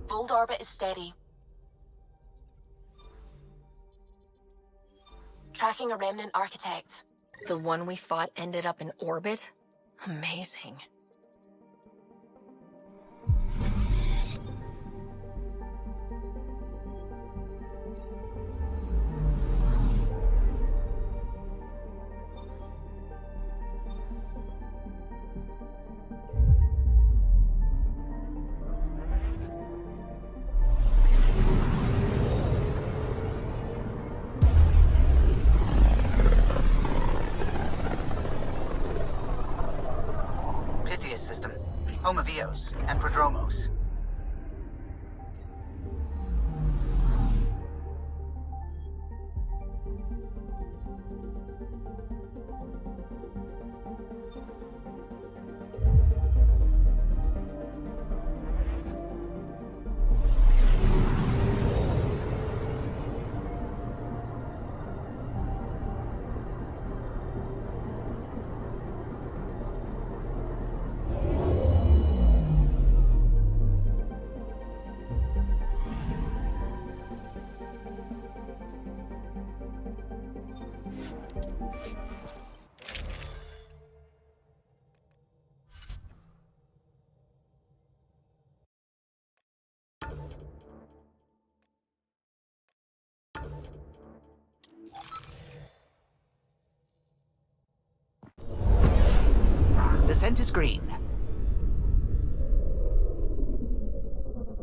Fold orbit is steady. Tracking a Remnant architect. The one we fought ended up in orbit? Amazing. System, home of Eos and Prodromos. Descent is green.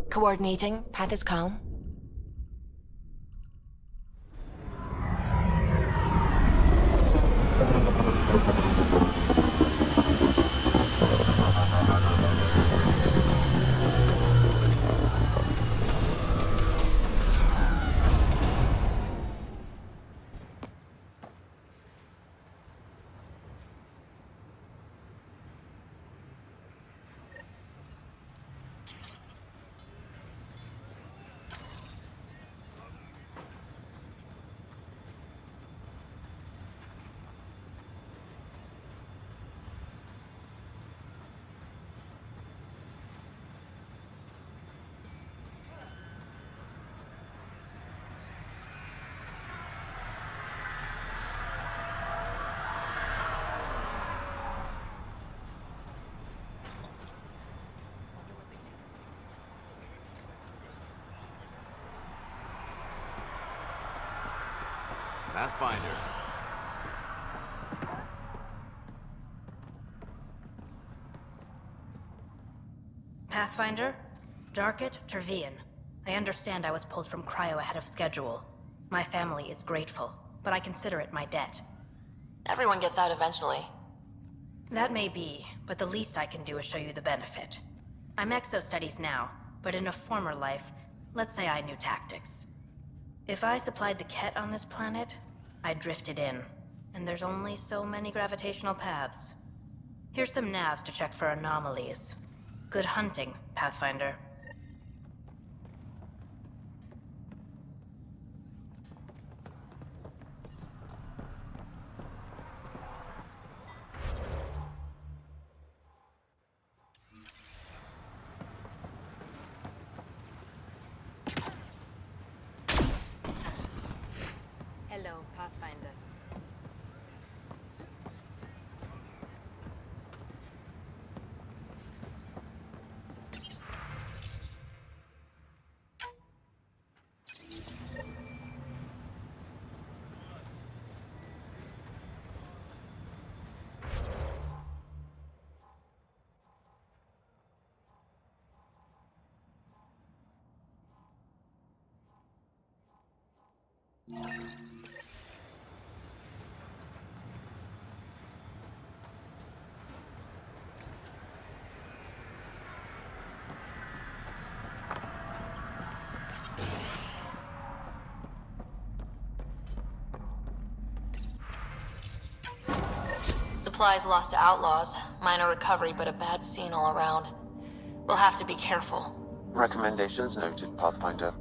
Coordinating. Path is calm. Pathfinder. Pathfinder? Darket, Tervian. I understand I was pulled from Cryo ahead of schedule. My family is grateful, but I consider it my debt. Everyone gets out eventually. That may be, but the least I can do is show you the benefit. I'm exo-studies now, but in a former life, let's say I knew tactics. If I supplied the Kett on this planet, I drifted in, and there's only so many gravitational paths. Here's some navs to check for anomalies. Good hunting, Pathfinder. Hello, Pathfinder. Supplies lost to outlaws. Minor recovery, but a bad scene all around. We'll have to be careful. Recommendations noted, Pathfinder.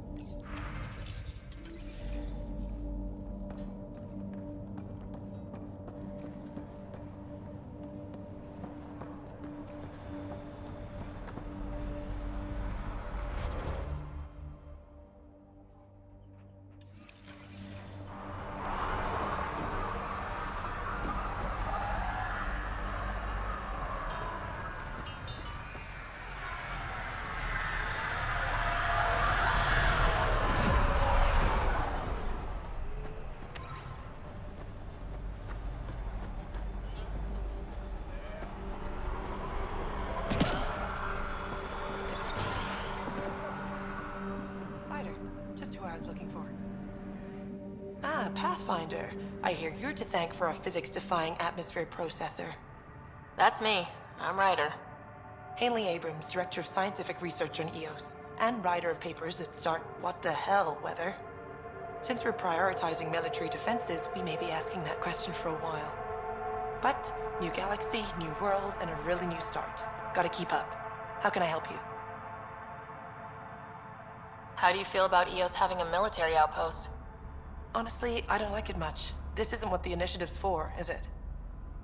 Pathfinder. I hear you're to thank for a physics-defying atmosphere processor. That's me. I'm Ryder. Haley Abrams, Director of Scientific Research on EOS, and writer of papers that start what the hell weather. Since we're prioritizing military defenses, we may be asking that question for a while. But, new galaxy, new world, and a really new start. Gotta keep up. How can I help you? How do you feel about EOS having a military outpost? Honestly, I don't like it much. This isn't what the initiative's for, is it?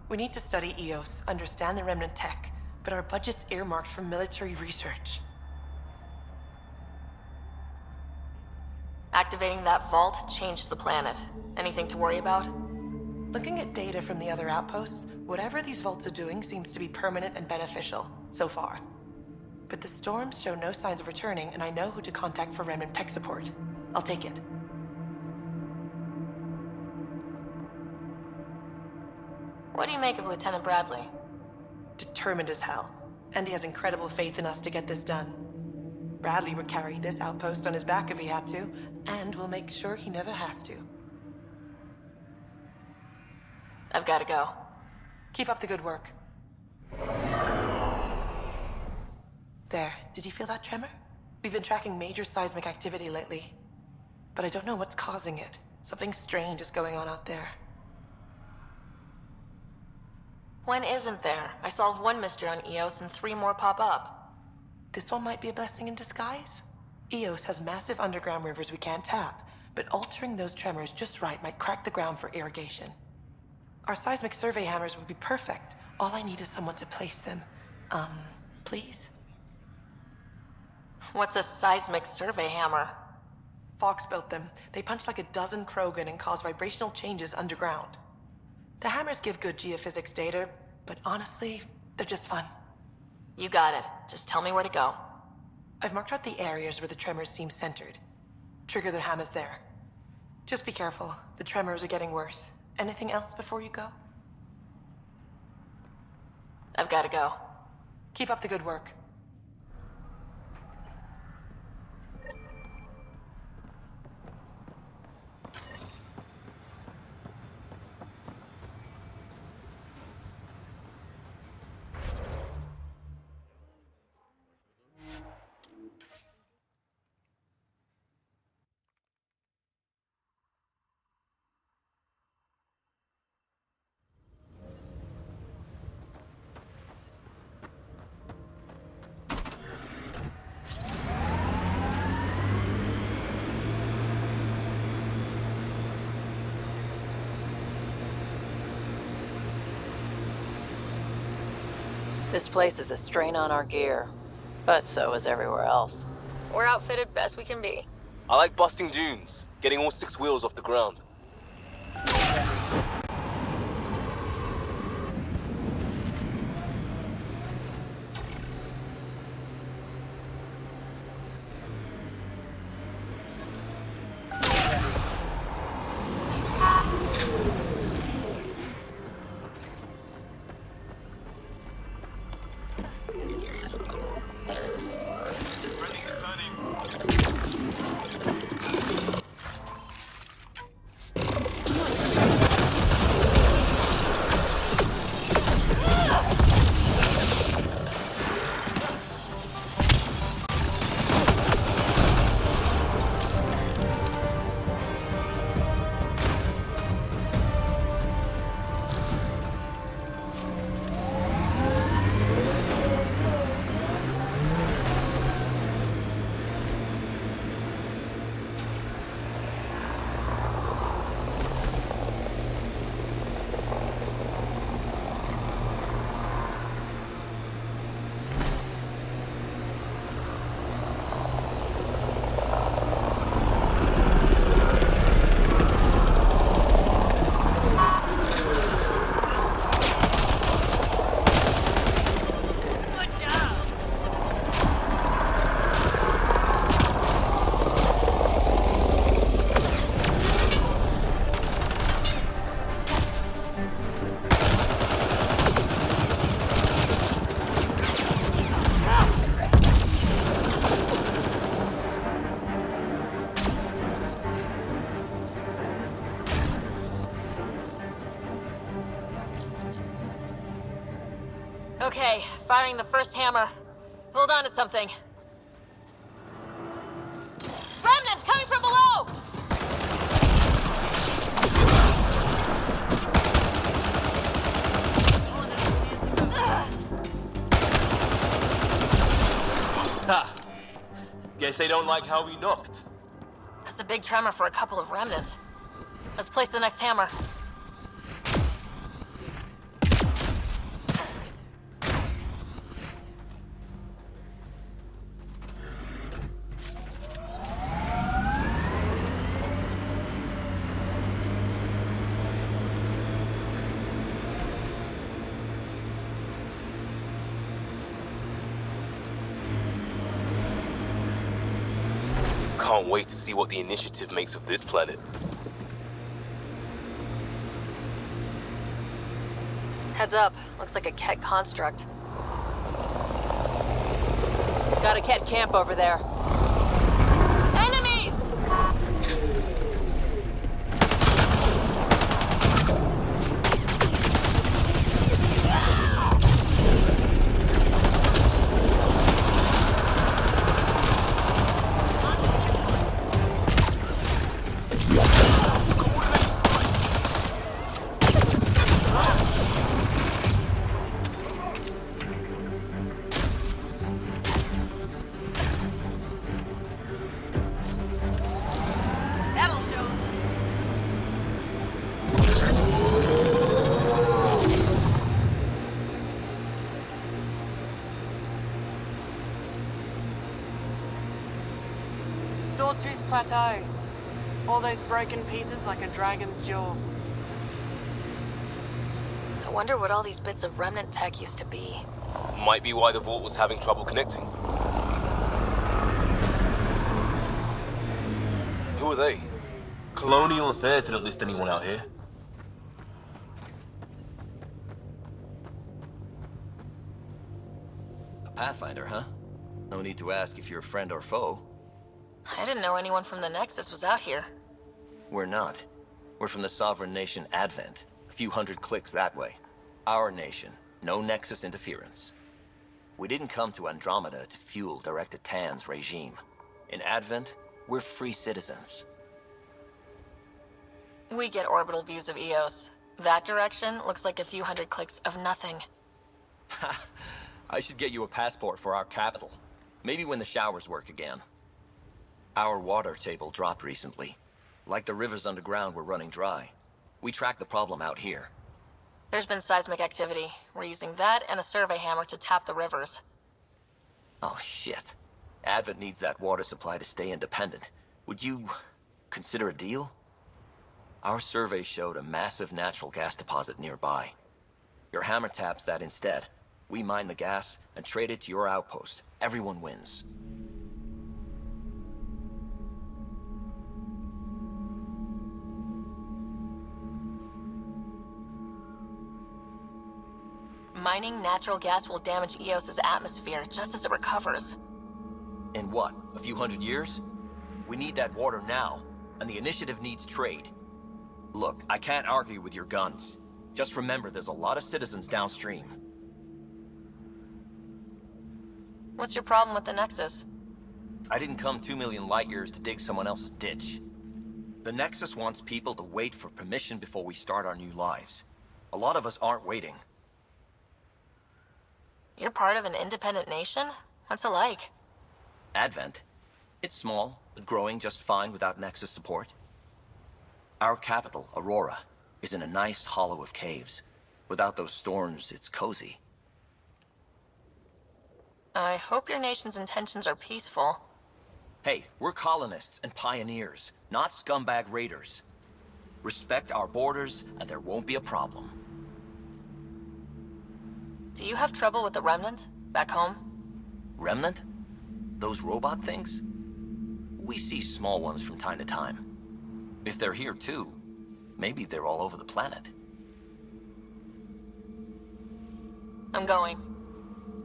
We need to study EOS, understand the Remnant tech, but our budget's earmarked for military research. Activating that vault changed the planet. Anything to worry about? Looking at data from the other outposts, whatever these vaults are doing seems to be permanent and beneficial, so far. But the storms show no signs of returning, and I know who to contact for Remnant tech support. I'll take it. What do you make of Lieutenant Bradley? Determined as hell, and he has incredible faith in us to get this done. Bradley would carry this outpost on his back if he had to, and we'll make sure he never has to. I've got to go. Keep up the good work. There, did you feel that tremor? We've been tracking major seismic activity lately, but I don't know what's causing it. Something strange is going on out there. When isn't there? I solved one mystery on EOS and 3 more pop up. This one might be a blessing in disguise. EOS has massive underground rivers we can't tap, but altering those tremors just right might crack the ground for irrigation. Our seismic survey hammers would be perfect. All I need is someone to place them. Please? What's a seismic survey hammer? Fox built them. They punch like a dozen Krogan and cause vibrational changes underground. The hammers give good geophysics data, but honestly, they're just fun. You got it. Just tell me where to go. I've marked out the areas where the tremors seem centered. Trigger the hammers there. Just be careful. The tremors are getting worse. Anything else before you go? I've got to go. Keep up the good work. This place is a strain on our gear, but so is everywhere else. We're outfitted best we can be. I like busting dunes, getting all 6 wheels off the ground. Okay, firing the first hammer. Hold on to something. Remnant coming from below! Ha! Guess they don't like how we knocked. That's a big tremor for a couple of Remnant. Let's place the next hammer. Can't wait to see what the Initiative makes of this planet. Heads up. Looks like a Kett construct. Got a Kett camp over there. Enemies! That'll show. Sawtooth Plateau. All those broken pieces like a dragon's jaw. I wonder what all these bits of Remnant tech used to be. Might be why the vault was having trouble connecting. Who are they? Colonial Affairs didn't list anyone out here. A Pathfinder, huh? No need to ask if you're friend or foe. I didn't know anyone from the Nexus was out here. We're not. We're from the sovereign nation Advent. A few hundred clicks that way. Our nation. No Nexus interference. We didn't come to Andromeda to fuel Director Tan's regime. In Advent, we're free citizens. We get orbital views of Eos. That direction looks like a few hundred clicks of nothing. I should get you a passport for our capital. Maybe when the showers work again. Our water table dropped recently. Like the rivers underground were running dry. We tracked the problem out here. There's been seismic activity. We're using that and a survey hammer to tap the rivers. Oh shit. Advent needs that water supply to stay independent. Would you consider a deal? Our survey showed a massive natural gas deposit nearby. Your hammer taps that instead. We mine the gas and trade it to your outpost. Everyone wins. Mining natural gas will damage Eos's atmosphere just as it recovers. In what, a few hundred years? We need that water now, and the Initiative needs trade. Look, I can't argue with your guns. Just remember there's a lot of citizens downstream. What's your problem with the Nexus? I didn't come 2 million light years to dig someone else's ditch. The Nexus wants people to wait for permission before we start our new lives. A lot of us aren't waiting. You're part of an independent nation? What's it like? Advent. It's small, but growing just fine without Nexus support. Our capital, Aurora, is in a nice hollow of caves. Without those storms, it's cozy. I hope your nation's intentions are peaceful. Hey, we're colonists and pioneers, not scumbag raiders. Respect our borders, and there won't be a problem. Do you have trouble with the Remnant back home? Remnant? Those robot things? We see small ones from time to time. If they're here too, maybe they're all over the planet. I'm going.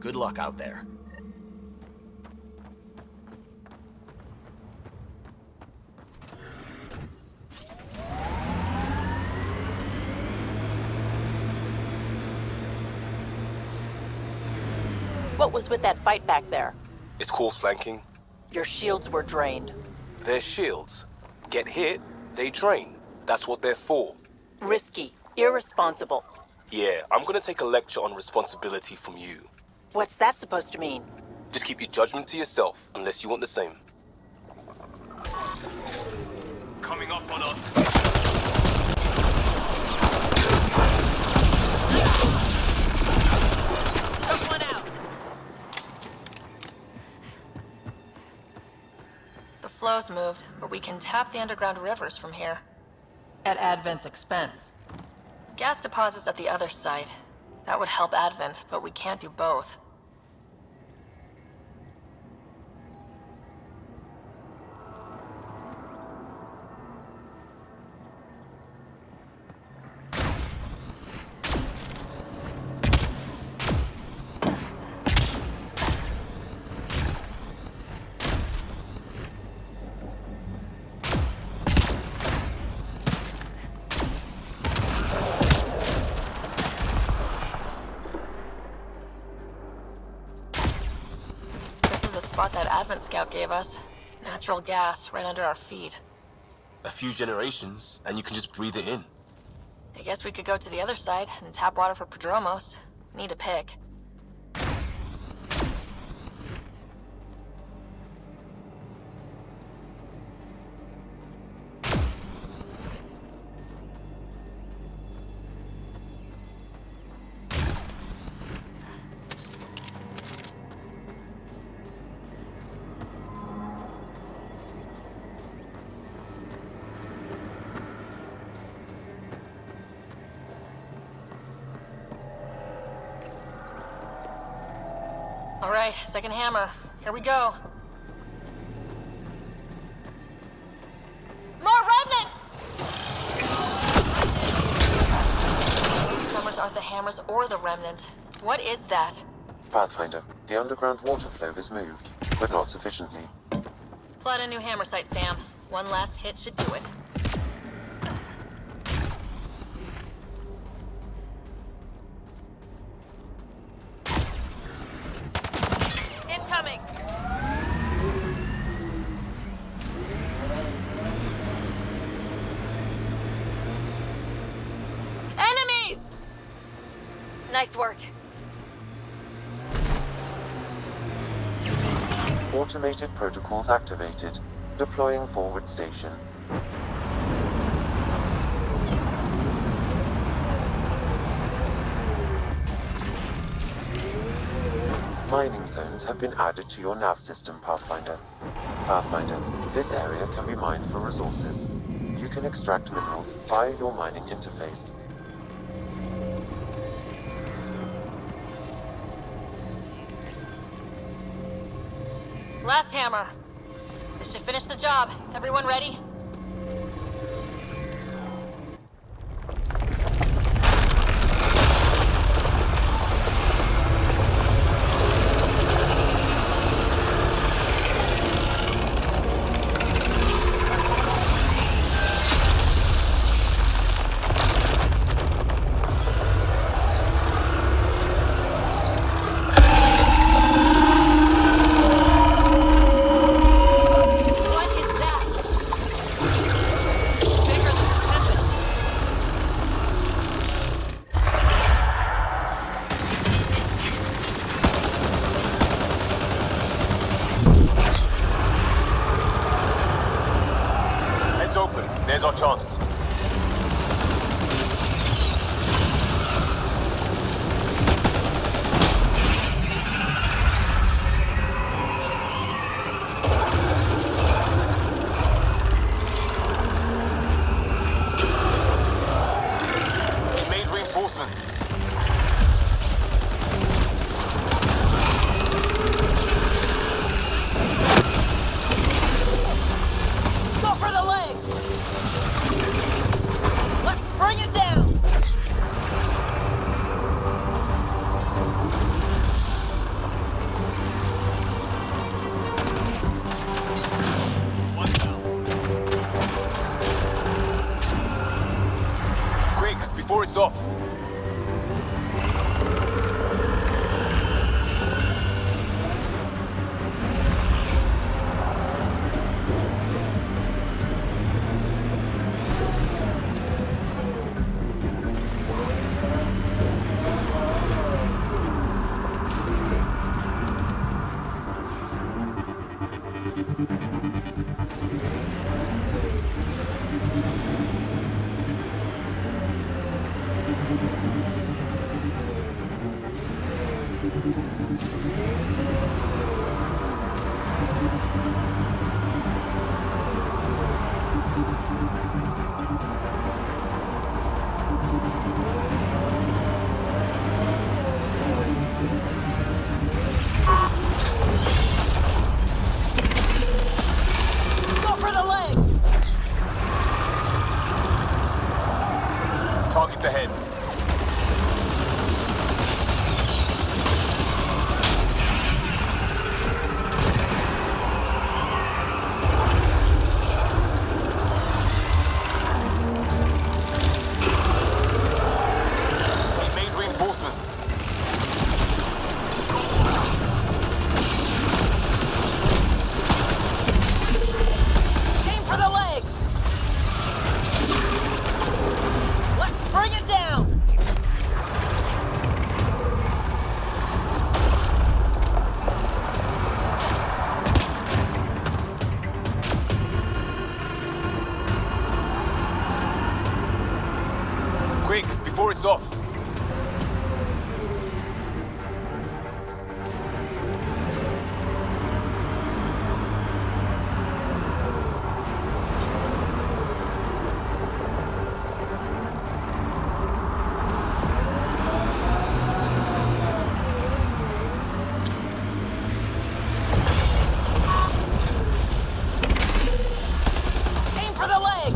Good luck out there. What was with that fight back there? It's called flanking. Your shields were drained. They're shields. Get hit, they drain. That's what they're for. Risky. Irresponsible. Yeah, I'm gonna take a lecture on responsibility from you. What's that supposed to mean? Just keep your judgment to yourself, unless you want the same. Coming up on us. Took one out. The flow's moved, but we can tap the underground rivers from here. At Advent's expense. Gas deposits at the other site. That would help Advent, but we can't do both. That Advent Scout gave us. Natural gas right under our feet. A few generations, and you can just breathe it in. I guess we could go to the other side and tap water for Prodromos. Need to pick. All right, second hammer. Here we go. More Remnant! These numbers aren't the hammers or the Remnant. What is that? Pathfinder, the underground water flow has moved, but not sufficiently. Plot a new hammer site, Sam. One last hit should do it. Incoming! Enemies! Nice work. Automated protocols activated. Deploying forward station. Mining zones have been added to your nav system, Pathfinder. Pathfinder, this area can be mined for resources. You can extract minerals via your mining interface. Last hammer. This should finish the job. Everyone ready? There's our chance. We made reinforcements. Go for the legs! Go for the leg! Target the head. He made reinforcements. Aim for the leg! Let's bring it down! Quick, before it's off. Aim for the leg!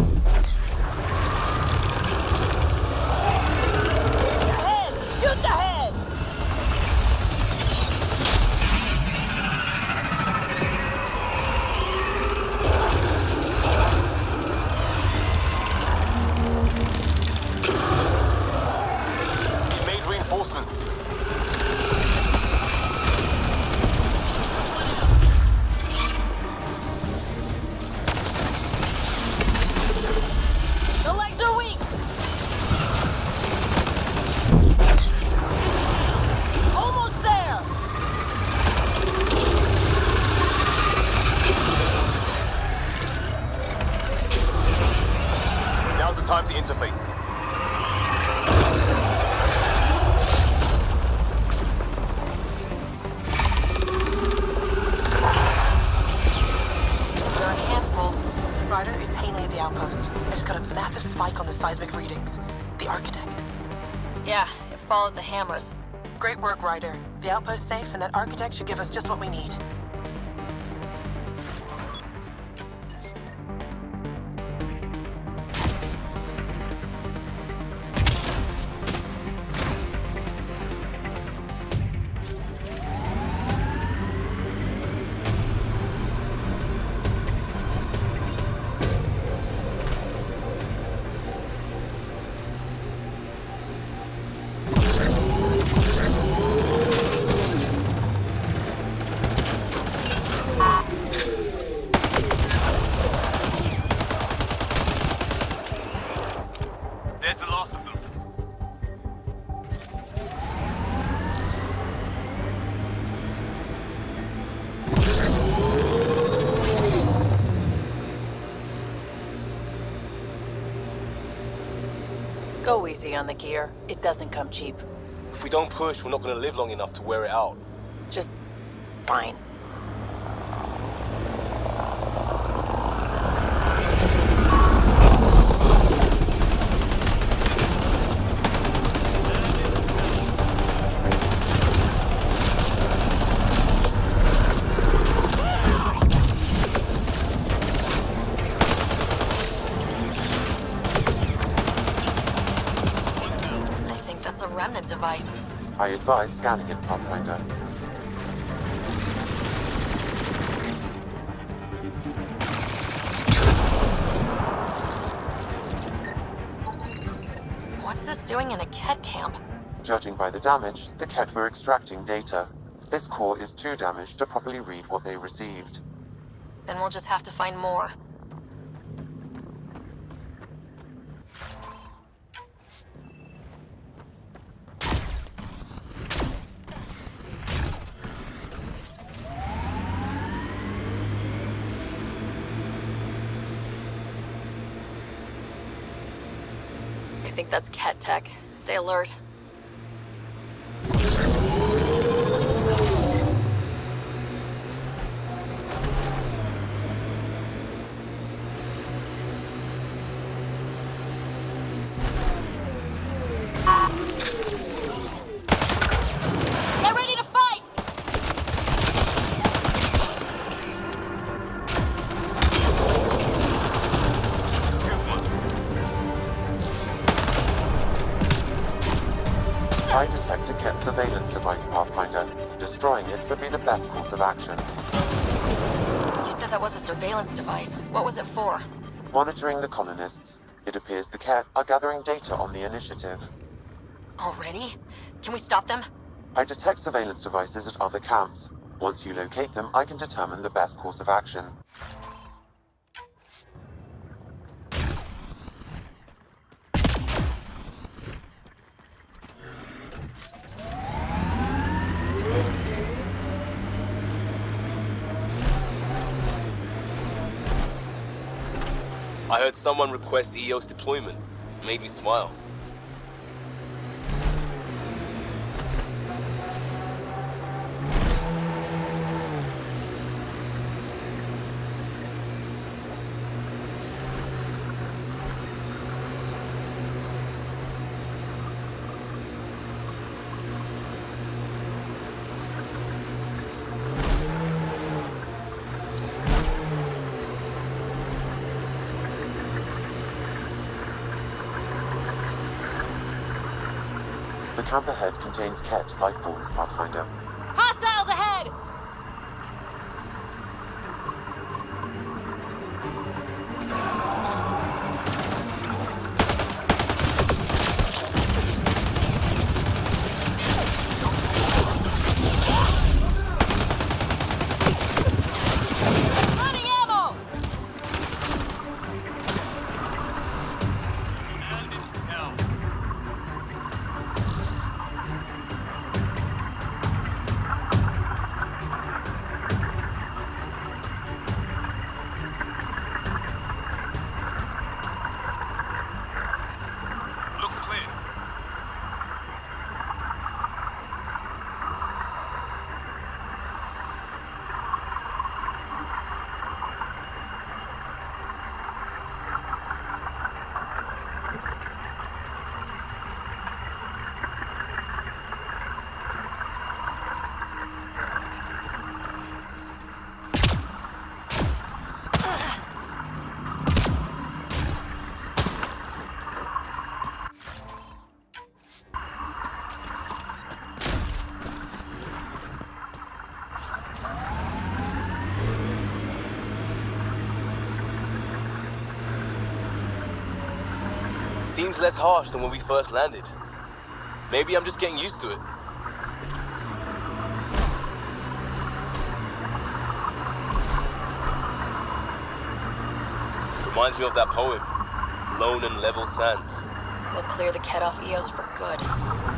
Head! Shoot the head! He made reinforcements. The legs are weak! Almost there! Now's the time to interface. They're a handful. Ryder, it's Hanley at the outpost. I just got a massive spike on the seismic readings. The architect. Yeah, it followed the hammers. Great work, Ryder. The outpost's safe, and that architect should give us just what we need. There's the last of them. Go easy on the gear. It doesn't come cheap. If we don't push, we're not going to live long enough to wear it out. Just fine. I think that's a Remnant device. I advise scanning it, Pathfinder. What's this doing in a Kett camp? Judging by the damage, the Kett were extracting data. This core is too damaged to properly read what they received. Then we'll just have to find more. I think that's Kett tech. Stay alert. surveillance device, Pathfinder. Destroying it would be the best course of action. You said that was a surveillance device. What was it for? Monitoring the colonists. It appears the Kett are gathering data on the initiative. Already? Can we stop them? I detect surveillance devices at other camps. Once you locate them, I can determine the best course of action. I heard someone request EOS deployment. Made me smile. The camp ahead contains Kett life forms, Pathfinder. Hostiles ahead! Running ammo! Looks clear. Seems less harsh than when we first landed. Maybe I'm just getting used to it. Reminds me of that poem, Lone and Level Sands. We'll clear the Kett off EOS for good.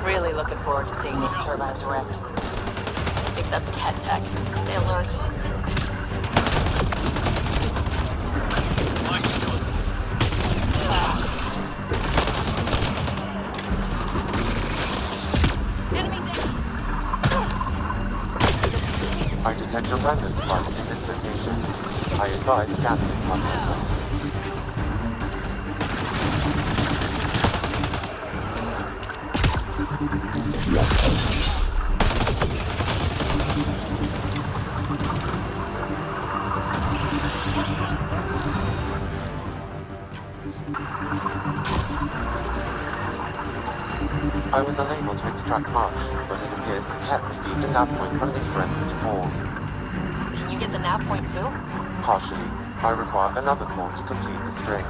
Really looking forward to seeing these turbines wrecked. I think that's Kett tech. Stay alert. I detect a Remnant device in this location. I advise scanning it, Pathfinder. I was unable to extract much, but it appears the Kett received a nav point from these Remnant cores. Can you get the nav point too? Partially. I require another core to complete the string.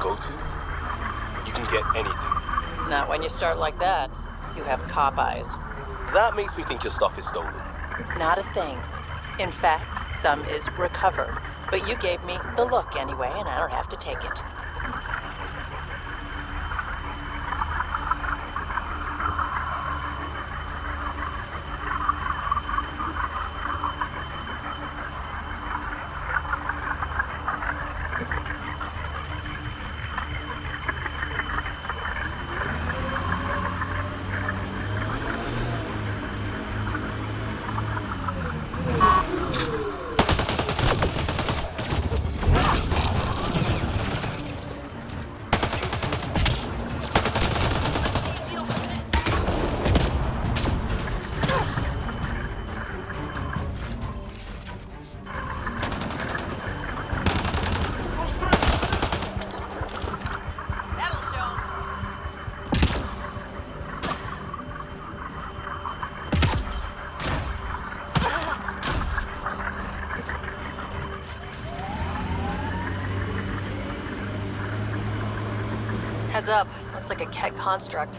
Go-to? You can get anything. Not when you start like that. You have cop eyes. That makes me think your stuff is stolen. Not a thing. In fact, some is recovered. But you gave me the look anyway, and I don't have to take it. Heads up. Looks like a Kett construct.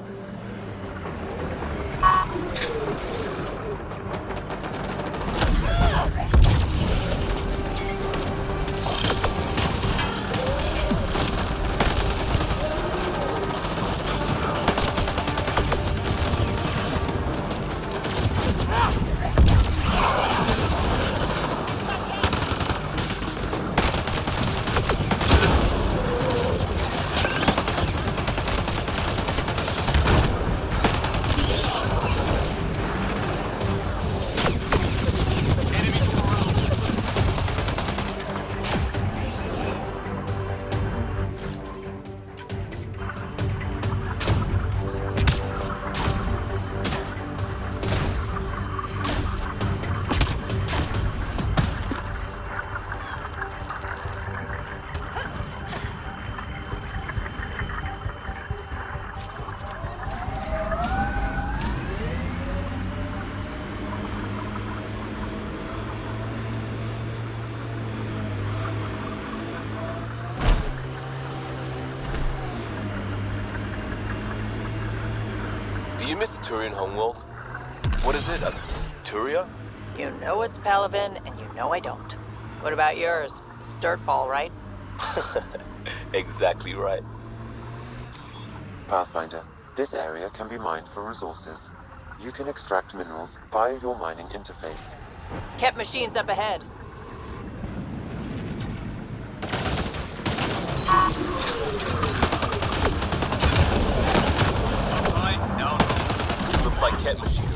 Do you miss the Turian homeworld? What is it, a Turia? You know it's Palaven, and you know I don't. What about yours? It's Dirtball, right? Exactly right. Pathfinder, this area can be mined for resources. You can extract minerals via your mining interface. Kett machines up ahead. Looks like Kett machinery.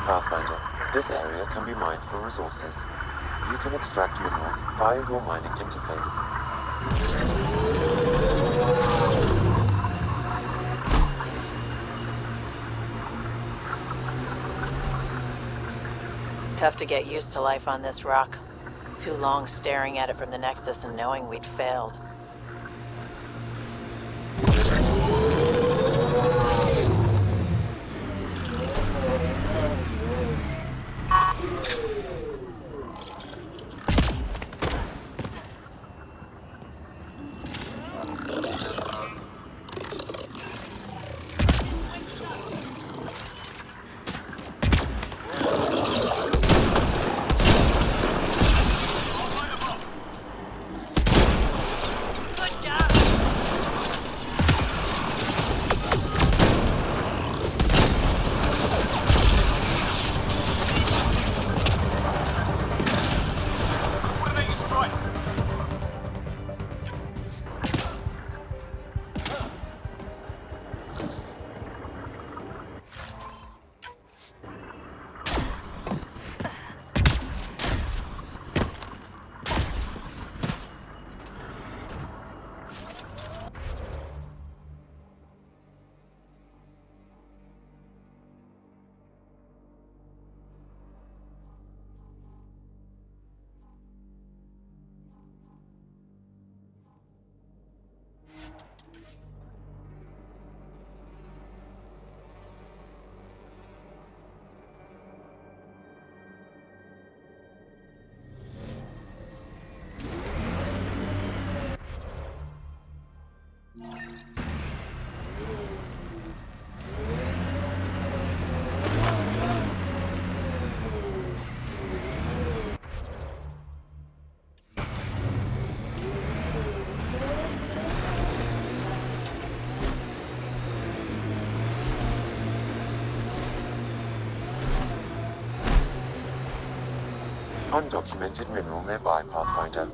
Pathfinder, this area can be mined for resources. You can extract minerals via your mining interface. Tough to get used to life on this rock. Too long staring at it from the Nexus and knowing we'd failed. undocumented mineral nearby, Pathfinder.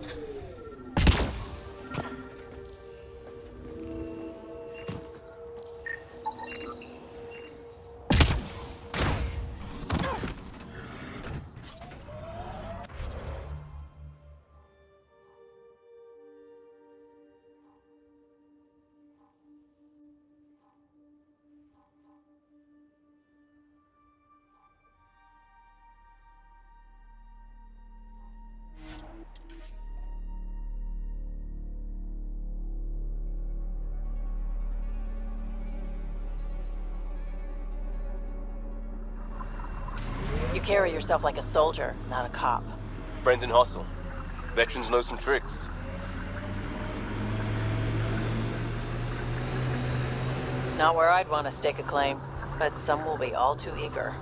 You carry yourself like a soldier, not a cop. Friends in hustle. Veterans know some tricks. Not where I'd want to stake a claim, but some will be all too eager.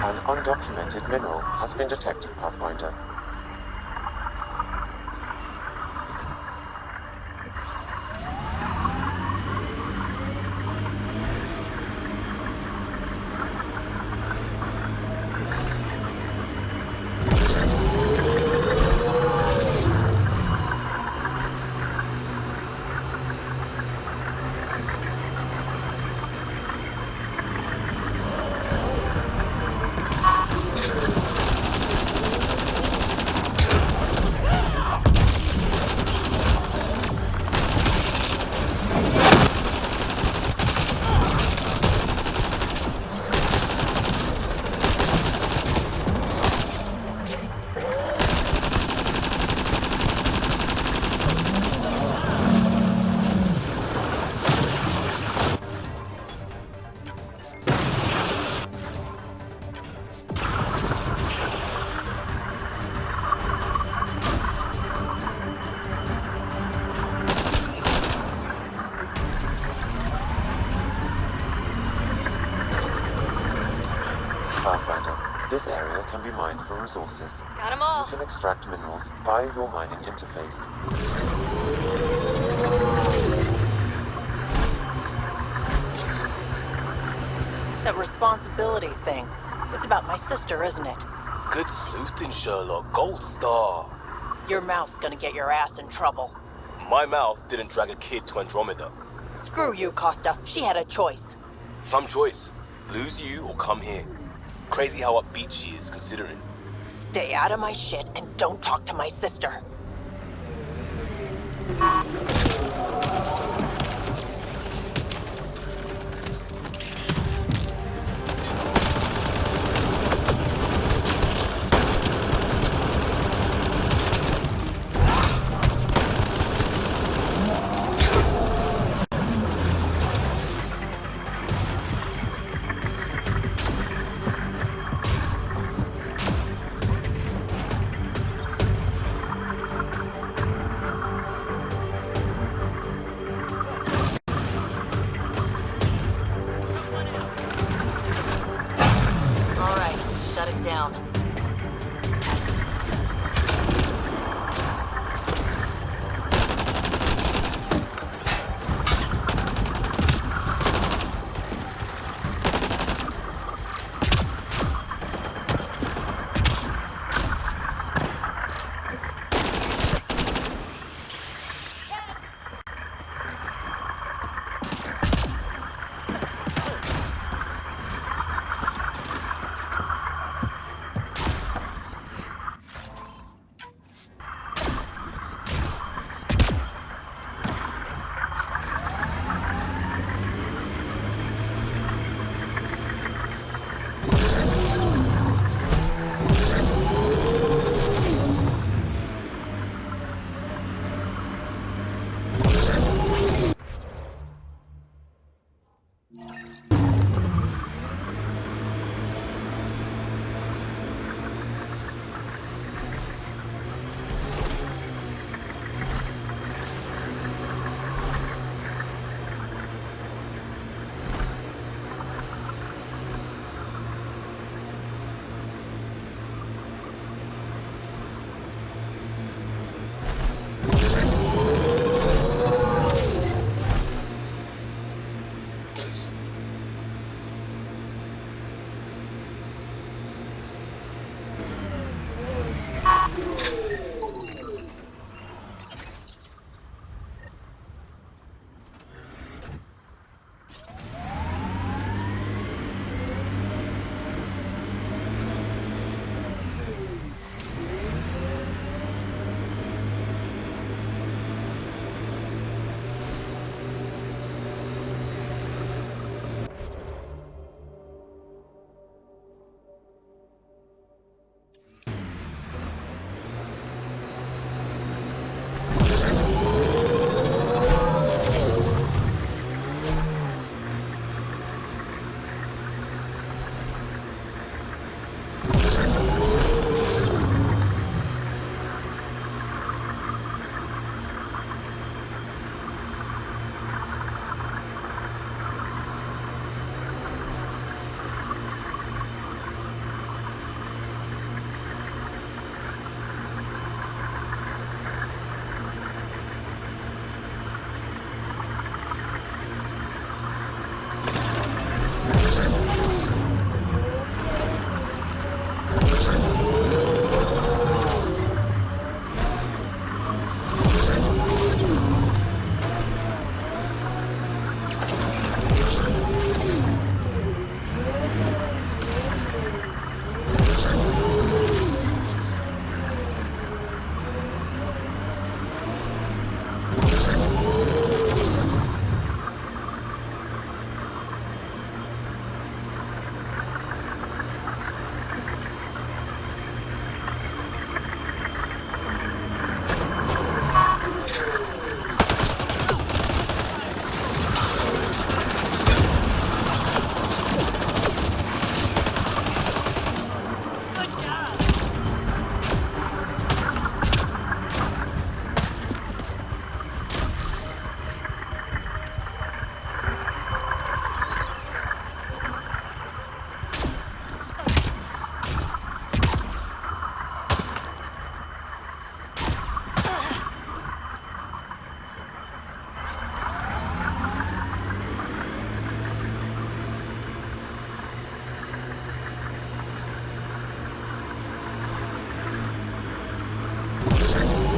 An undocumented mineral has been detected, Pathfinder. Pathfinder, this area can be mined for resources. Got 'em all. You can extract minerals via your mining interface. That responsibility thing. It's about my sister, isn't it? Good sleuthing, Sherlock. Gold star. Your mouth's gonna get your ass in trouble. My mouth didn't drag a kid to Andromeda. Screw you, Costa. She had a choice. Some choice. Lose you or come here. Crazy how upbeat she is, considering. Stay out of my shit and don't talk to my sister.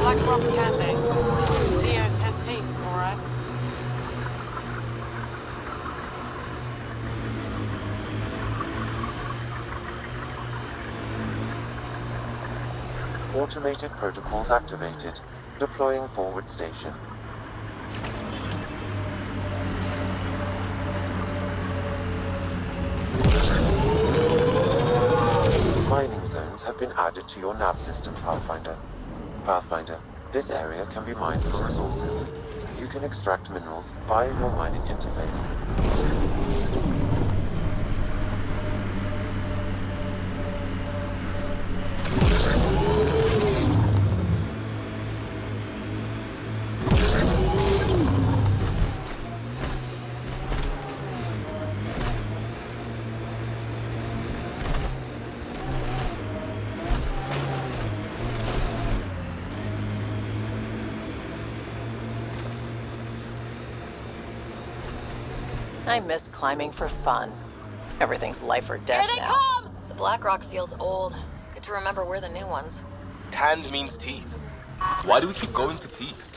Black rock candy. Eos has teeth, alright. Automated protocols activated. Deploying forward station. Mining zones have been added to your nav system, Pathfinder. Pathfinder, this area can be mined for resources. You can extract minerals via your mining interface. I miss climbing for fun. Everything's life or death Here they now. come! The Black Rock feels old. Good to remember we're the new ones. Tanned means teeth. Why do we keep going to teeth?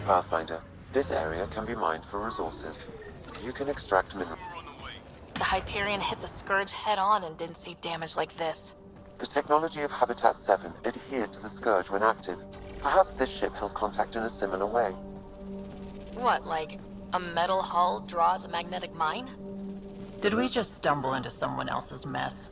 Pathfinder, this area can be mined for resources. You can extract minerals. The Hyperion hit the Scourge head-on and didn't see damage like this. The technology of Habitat 7 adhered to the Scourge when active. Perhaps this ship held contact in a similar way. What, like a metal hull draws a magnetic mine? Did we just stumble into someone else's mess?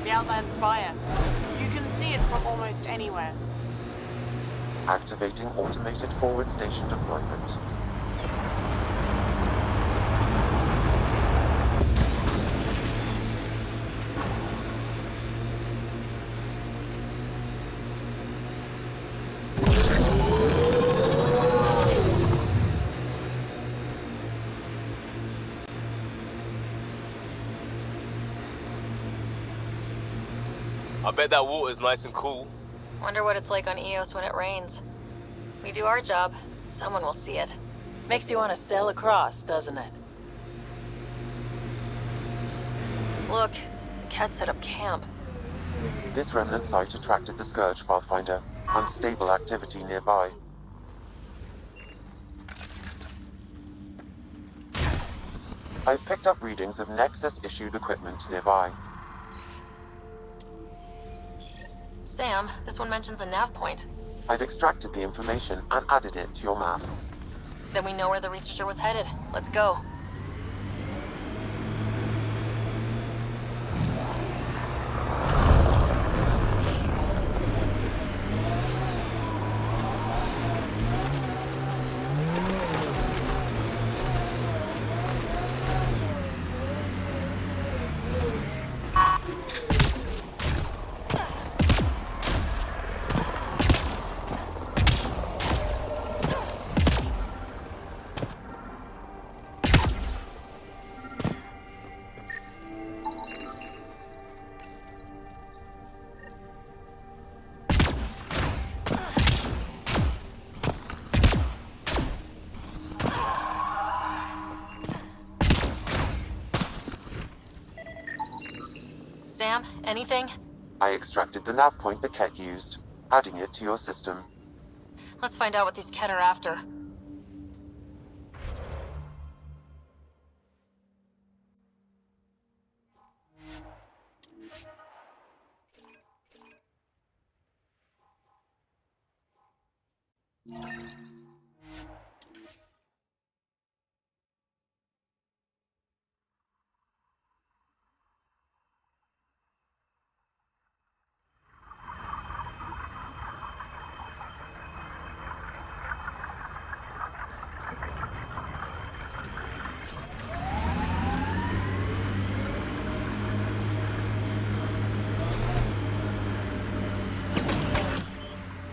The Outland Spire. You can see it from almost anywhere. Activating automated forward station deployment. I bet that water's nice and cool. Wonder what it's like on Eos when it rains. We do our job, someone will see it. Makes you want to sail across, doesn't it? Look, Kett set up camp. This Remnant site attracted the Scourge, Pathfinder. Unstable activity nearby. I've picked up readings of Nexus-issued equipment nearby. Sam, this one mentions a nav point. I've extracted the information and added it to your map. Then we know where the researcher was headed. Let's go. Sam, anything? I extracted the nav point that Kett used, adding it to your system. Let's find out what these Kett are after.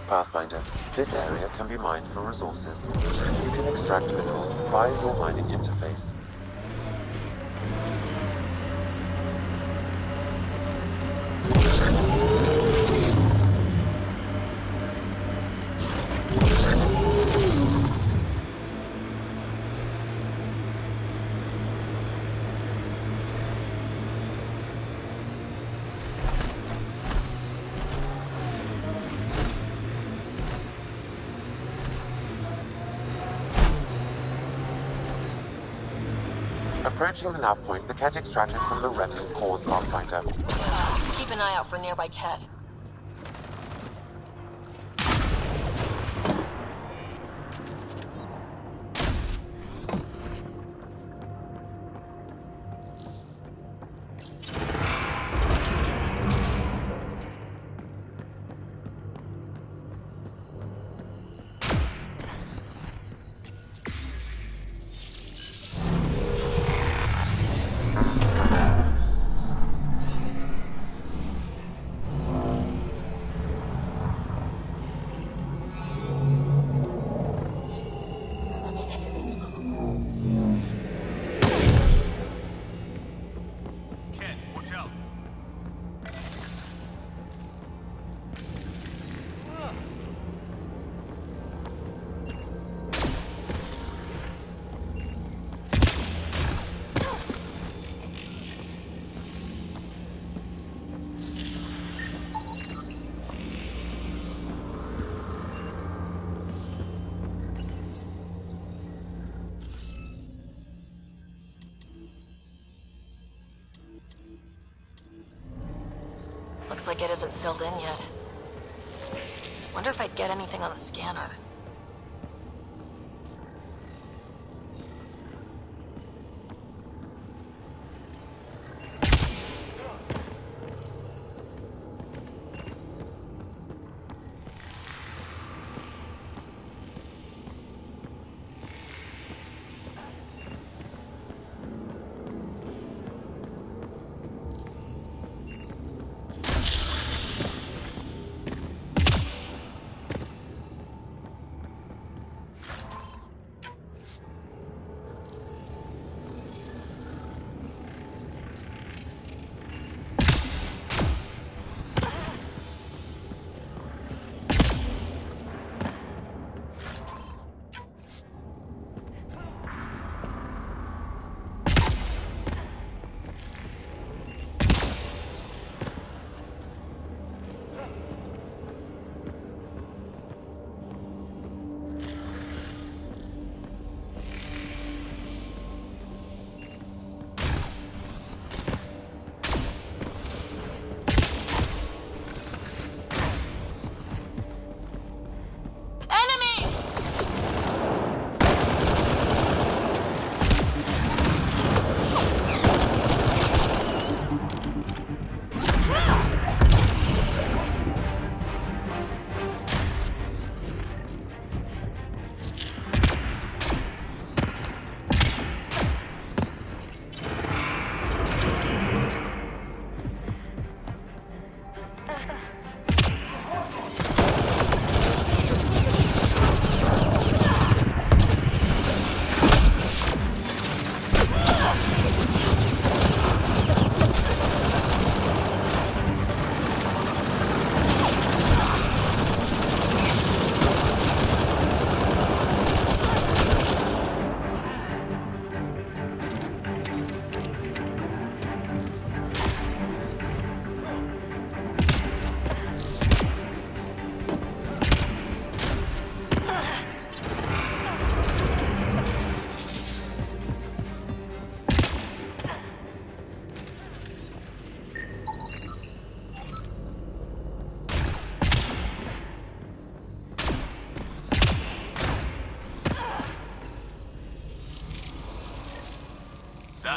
Pathfinder, this area can be mined for resources. You can extract minerals via your mining interface. Approaching the nav point, the Kett extracted from the Remnant cores, Pathfinder. Keep an eye out for nearby Kett. Looks like it isn't filled in yet. Wonder if I'd get anything on the scanner.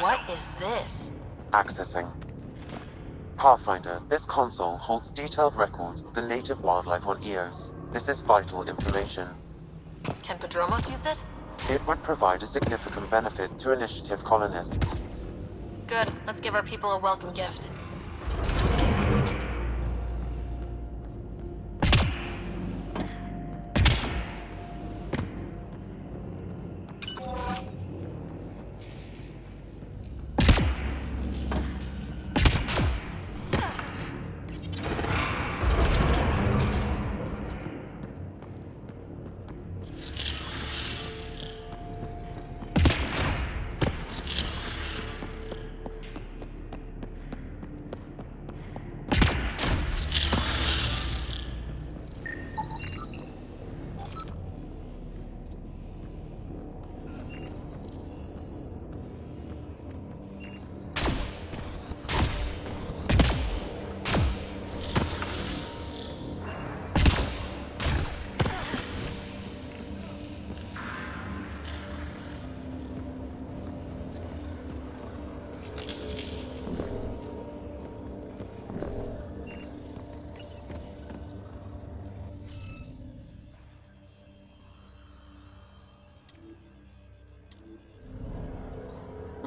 What is this? Accessing. Pathfinder, this console holds detailed records of the native wildlife on Eos. This is vital information. Can Padromos use it? It would provide a significant benefit to Initiative colonists. Good. Let's give our people a welcome gift.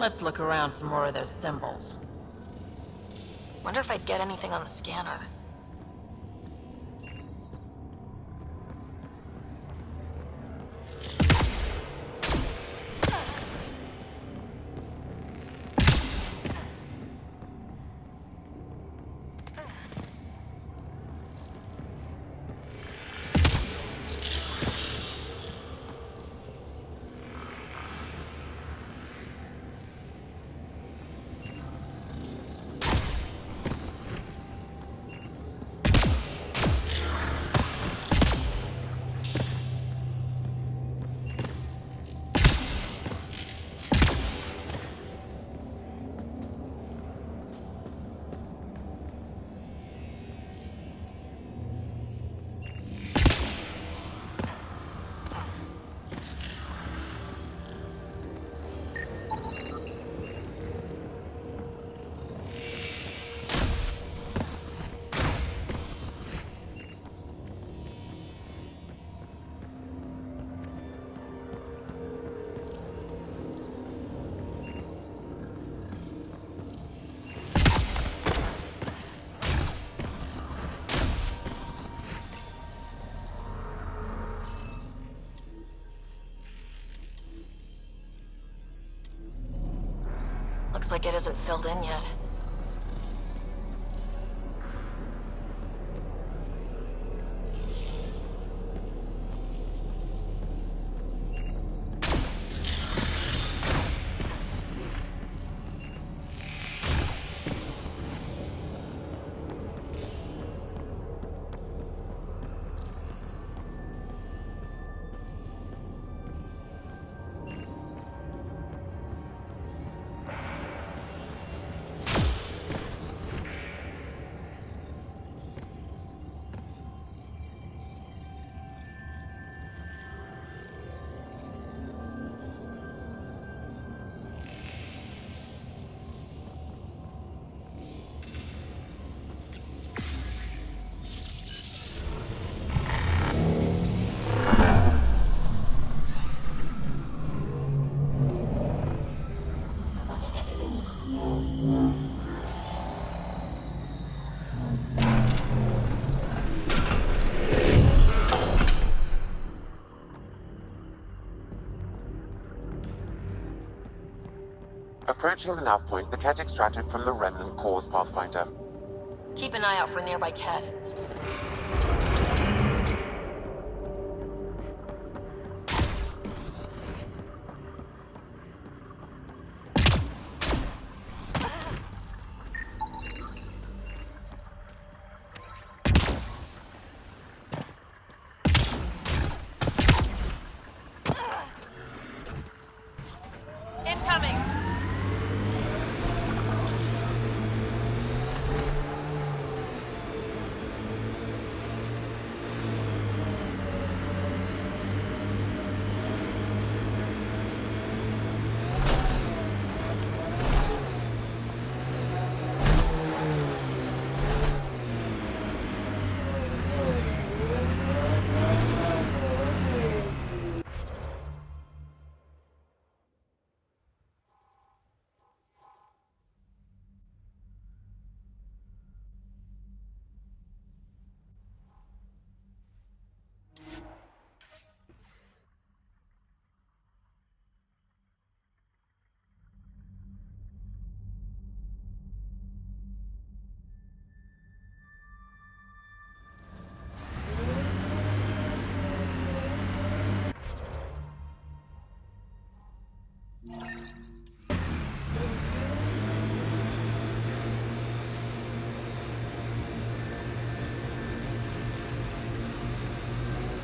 Let's look around for more of those symbols. Wonder if I'd get anything on the scanner. Looks like it isn't filled in yet. Approaching the nav point the Kett extracted from the Remnant cores, Pathfinder. Keep an eye out for nearby Kett. Incoming!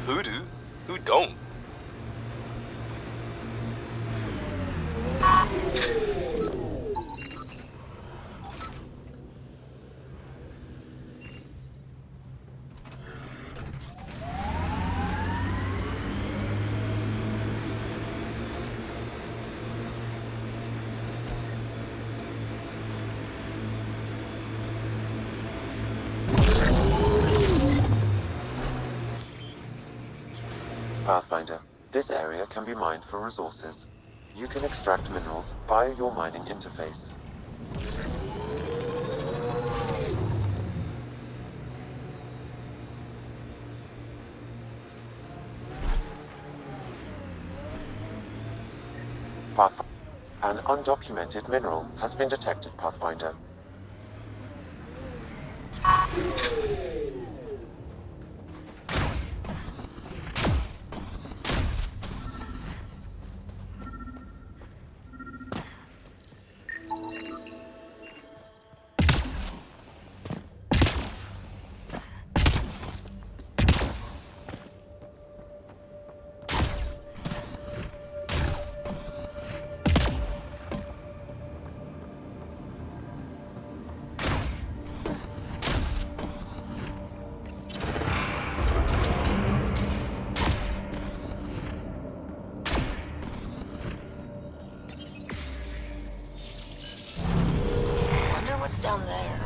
Who do? Who don't? Pathfinder, this area can be mined for resources. You can extract minerals via your mining interface. Pathfinder, an undocumented mineral has been detected, Pathfinder. Wonder what's down there.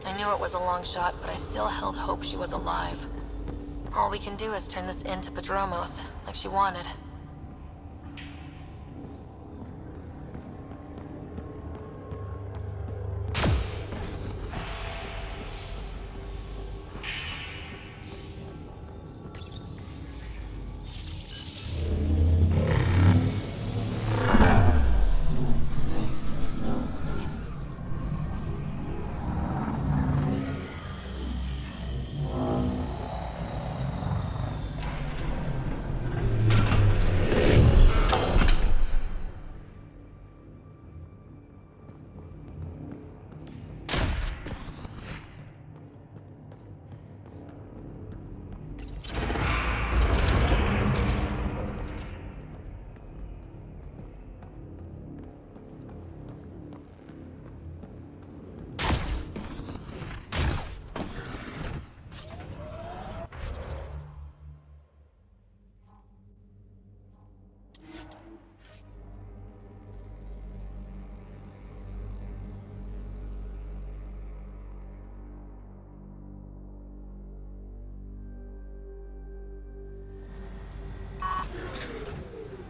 I knew it was a long shot, but I still held hope she was alive. All we can do is turn this into Padromos, like she wanted.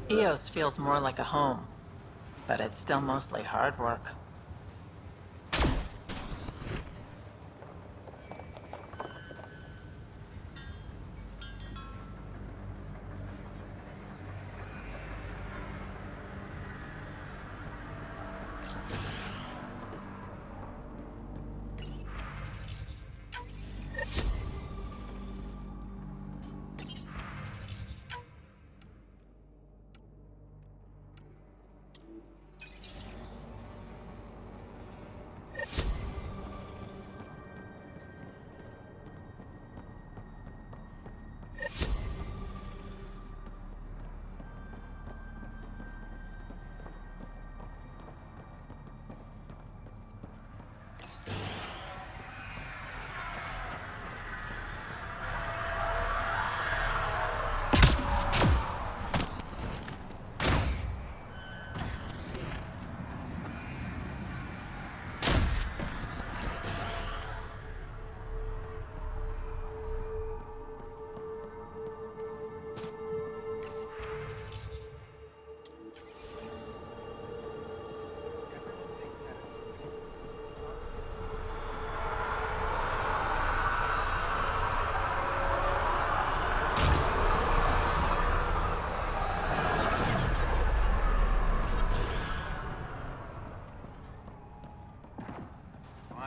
Eos feels more like a home, but it's still mostly hard work.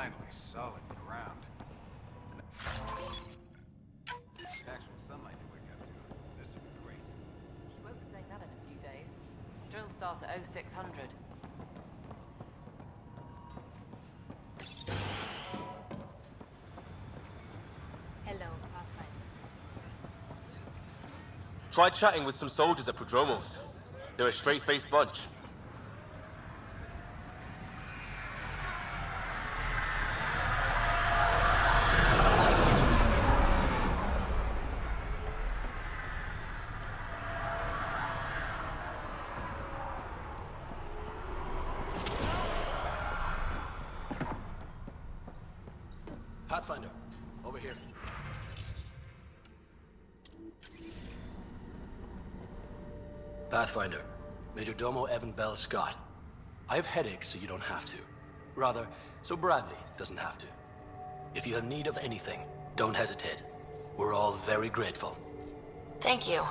Finally, solid ground. Actual sunlight to wake up to. This would be great. You won't be saying that in a few days. Drills start at 0600. Hello, Pathfinder. Try chatting with some soldiers at Prodromos. They're a straight-faced bunch. Pathfinder, over here. Pathfinder, Major Domo Evan Bell Scott. I have headaches so you don't have to. Rather, so Bradley doesn't have to. If you have need of anything, don't hesitate. We're all very grateful. Thank you.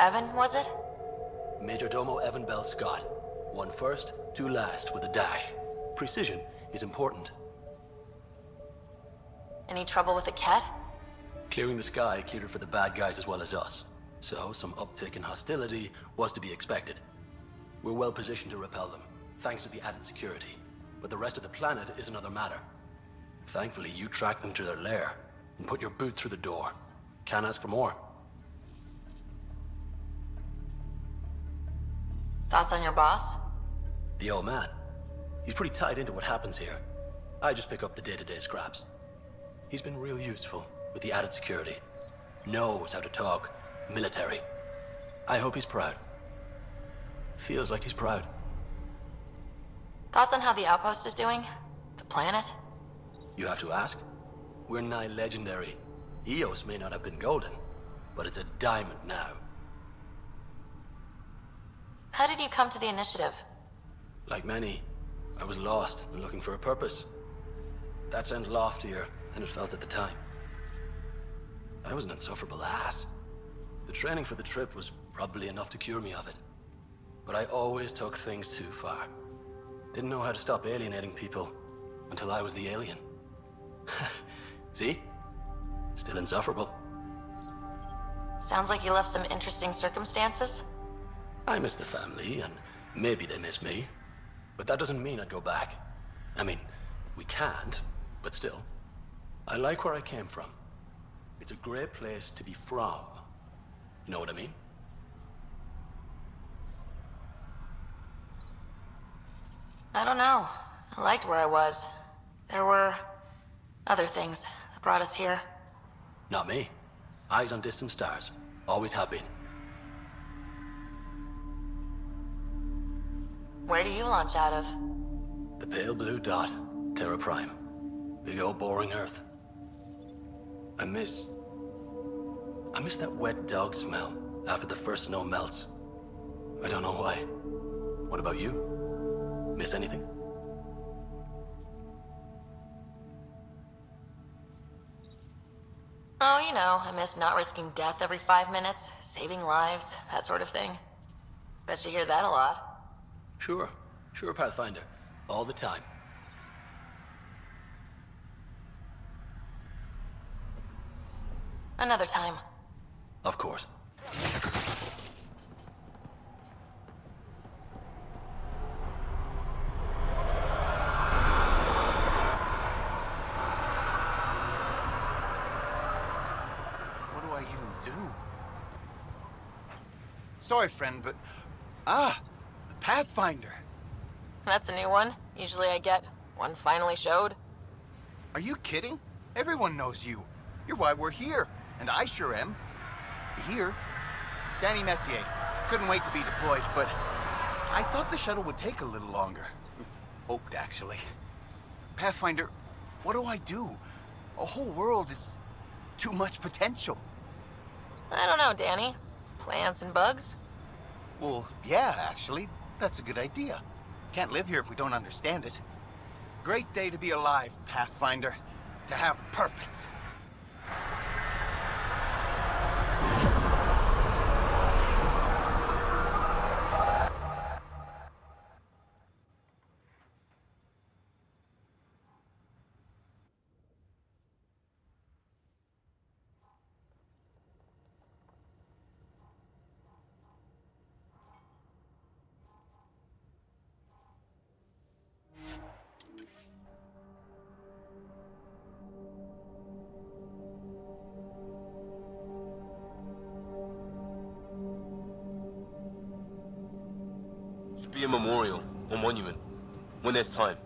Evan, was it? Major Domo Evan Bell Scott. One first, two last with a dash. Precision is important. Any trouble with the Kett? Clearing the sky cleared it for the bad guys as well as us. So some uptick in hostility was to be expected. We're well positioned to repel them, thanks to the added security. But the rest of the planet is another matter. Thankfully, you tracked them to their lair and put your boot through the door. Can't ask for more. Thoughts on your boss? The old man. He's pretty tied into what happens here. I just pick up the day-to-day scraps. He's been real useful with the added security. Knows how to talk military. I hope he's proud. Feels like he's proud. Thoughts on how the outpost is doing? The planet? You have to ask? We're nigh legendary. Eos may not have been golden, but it's a diamond now. How did you come to the initiative? Like many, I was lost and looking for a purpose. That sounds loftier than it felt at the time. I was an insufferable ass. The training for the trip was probably enough to cure me of it. But I always took things too far. Didn't know how to stop alienating people until I was the alien. See? Still insufferable. Sounds like you left some interesting circumstances. I miss the family, and maybe they miss me. But that doesn't mean I'd go back. I mean, we can't, but still. I like where I came from. It's a great place to be from. You know what I mean? I don't know. I liked where I was. There were other things that brought us here. Not me. Eyes on distant stars. Always have been. Where do you launch out of? The pale blue dot. Terra Prime. Big old boring Earth. I miss that wet dog smell after the first snow melts. I don't know why. What about you? Miss anything? Oh, you know, I miss not risking death every 5 minutes, saving lives, that sort of thing. Bet you hear that a lot. Sure, Pathfinder. All the time. Another time. Of course. What do I even do? Sorry, friend, but... Ah! The Pathfinder! That's a new one. Usually I get one finally showed. Are you kidding? Everyone knows you. You're why we're here. And I sure am. Here? Danny Messier. Couldn't wait to be deployed, but... I thought the shuttle would take a little longer. Hoped, actually. Pathfinder, what do I do? A whole world is... too much potential. I don't know, Danny. Plants and bugs? Well, yeah, actually. That's a good idea. Can't live here if we don't understand it. Great day to be alive, Pathfinder. To have purpose. Should be a memorial or monument when there's time.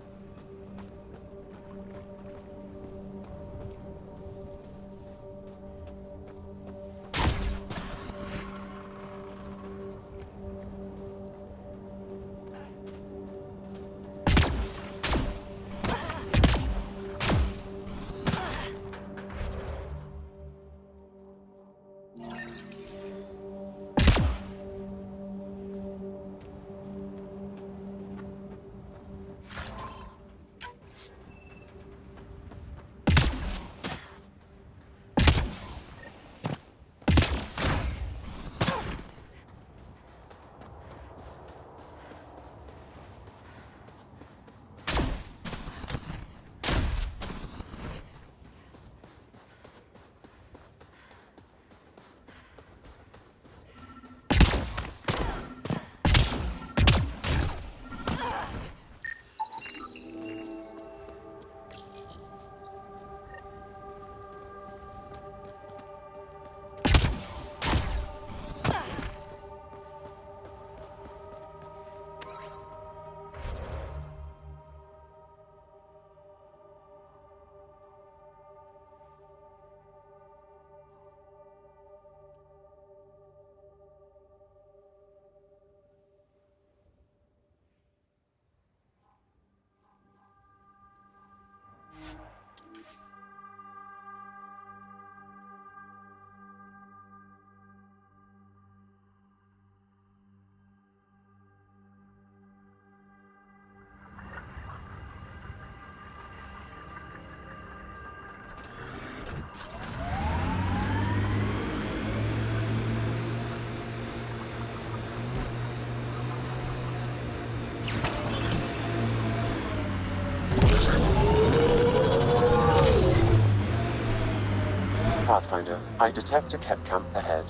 Pathfinder, I detect a Kett camp ahead.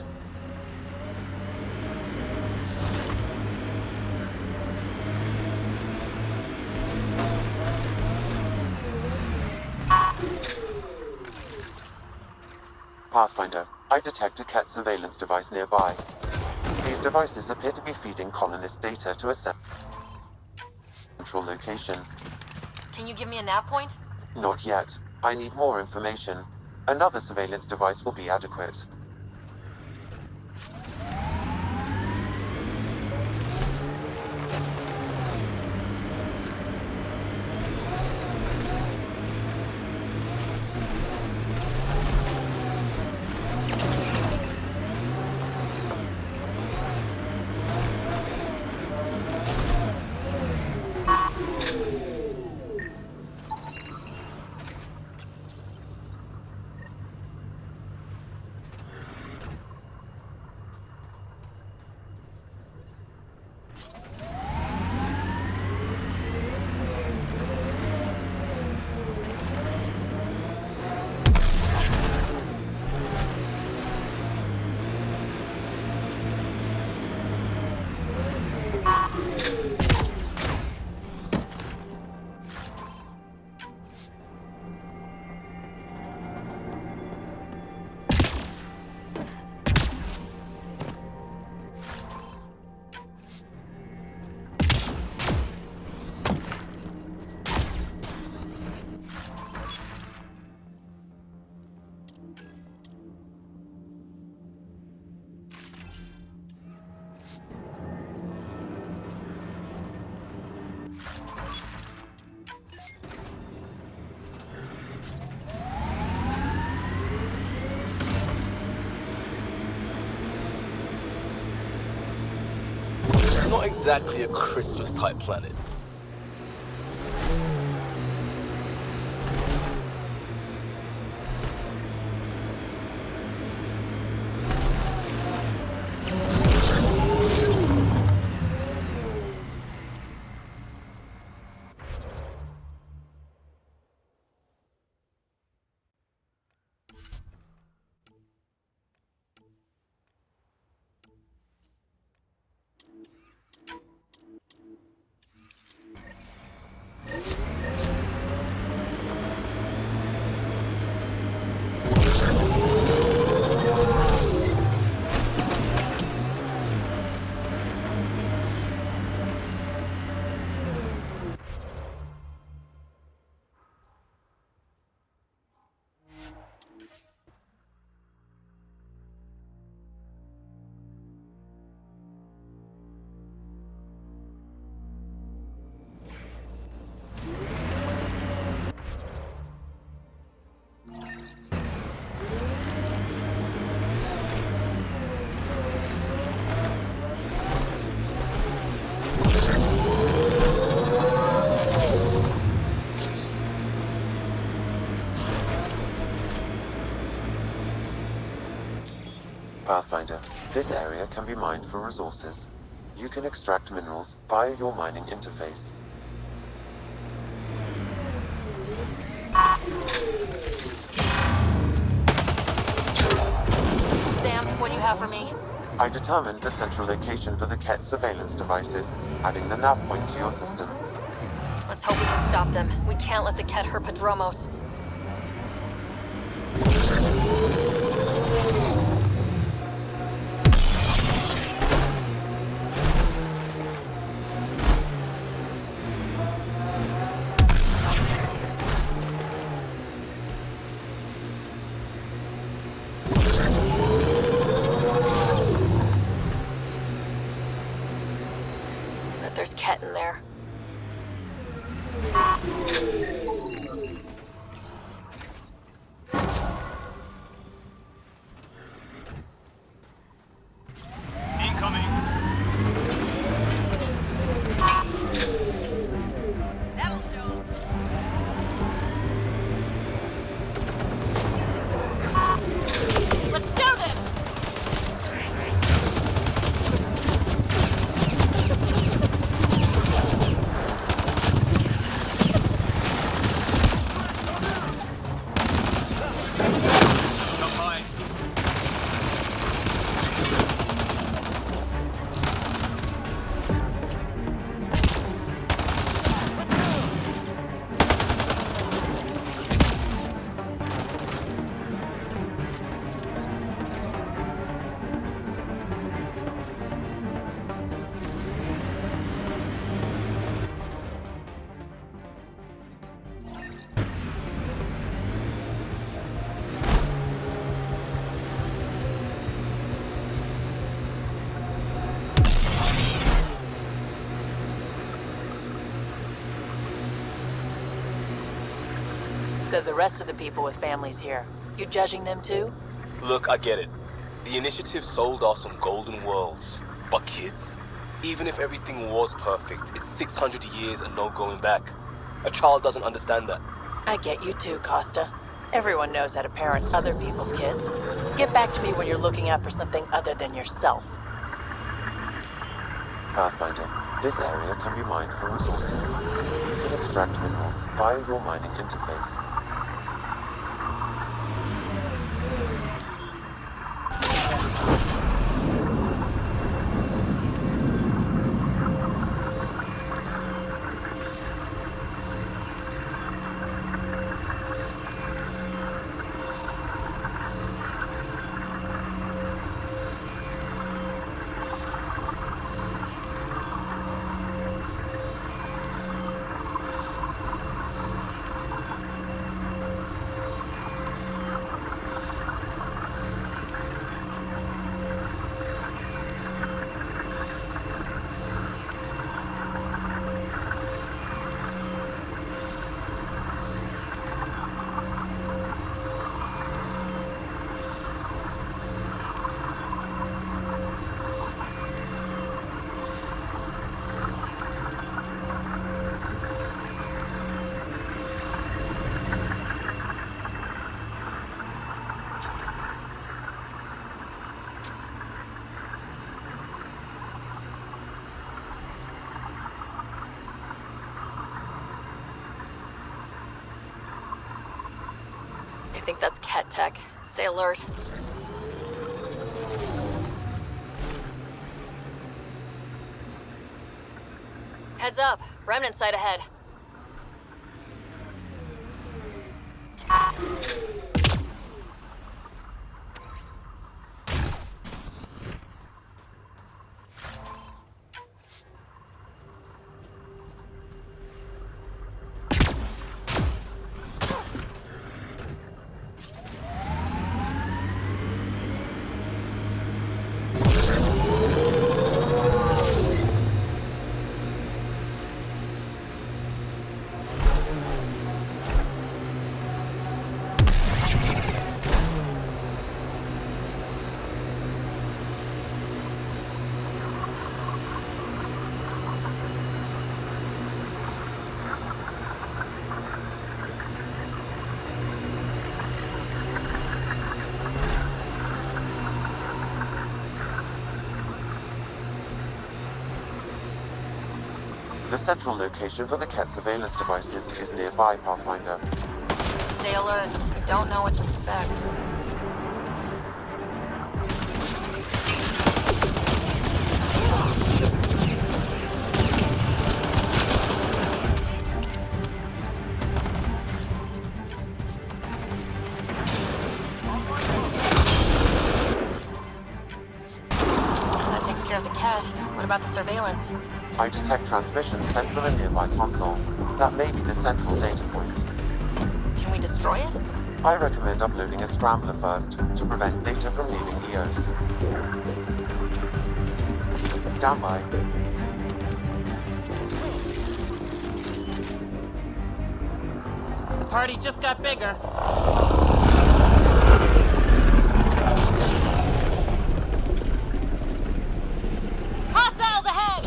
Pathfinder, I detect a Kett surveillance device nearby. These devices appear to be feeding colonist data to a central location. Can you give me a nav point? Not yet. I need more information. Another surveillance device will be adequate. Not exactly a Christmas-type planet. Pathfinder, this area can be mined for resources. You can extract minerals via your mining interface. Sam, what do you have for me? I determined the central location for the Kett surveillance devices, adding the nav point to your system. Let's hope we can stop them. We can't let the Kett hurt Padromos. Bet there's Kett in there. So the rest of the people with families here, you judging them too? Look, I get it. The Initiative sold us some golden worlds. But kids, even if everything was perfect, it's 600 years and no going back. A child doesn't understand that. I get you too, Costa. Everyone knows how to parent other people's kids. Get back to me when you're looking out for something other than yourself. Pathfinder, this area can be mined for resources. You can extract minerals via your mining interface. I think that's Kett tech. Stay alert. Heads up. Remnant site ahead. The central location for the Kett surveillance devices is nearby, Pathfinder. Stay alert. We don't know what to expect. That takes care of the Kett. What about the surveillance? I detect transmissions sent from a nearby console. That may be the central data point. Can we destroy it? I recommend uploading a scrambler first to prevent data from leaving EOS. Stand by. The party just got bigger. Hostiles ahead!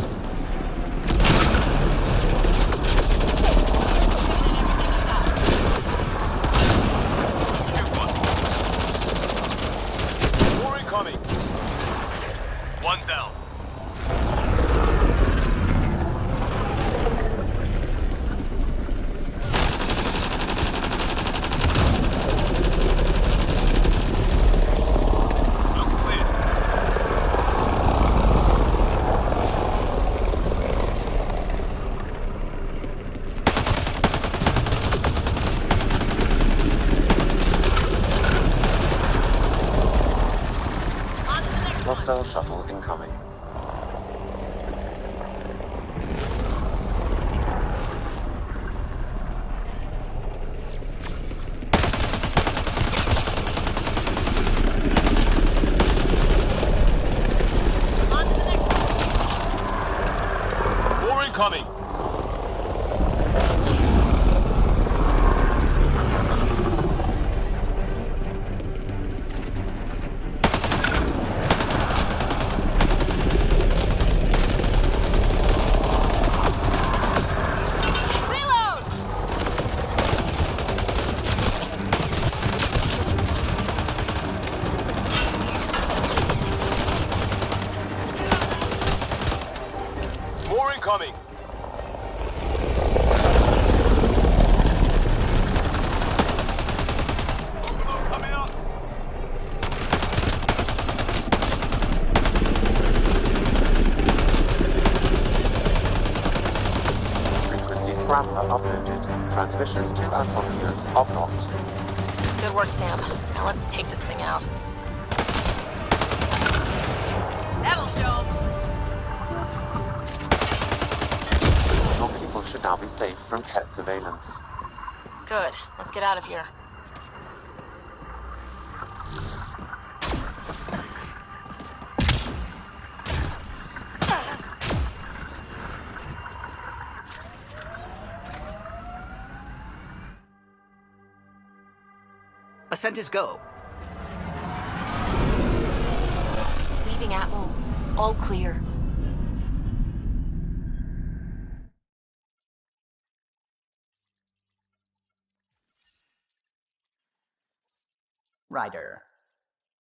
More incoming. One down. Hostile shuttle incoming. More incoming. incoming! Frequency scrambler uploaded. Transmissions to and from Eos are blocked. Good work, Sam. Now let's take this thing out. That'll show. Your people should now be safe from Kett surveillance. Good. Let's get out of here. Ascent is go. Leaving Atmo. All clear. Ryder,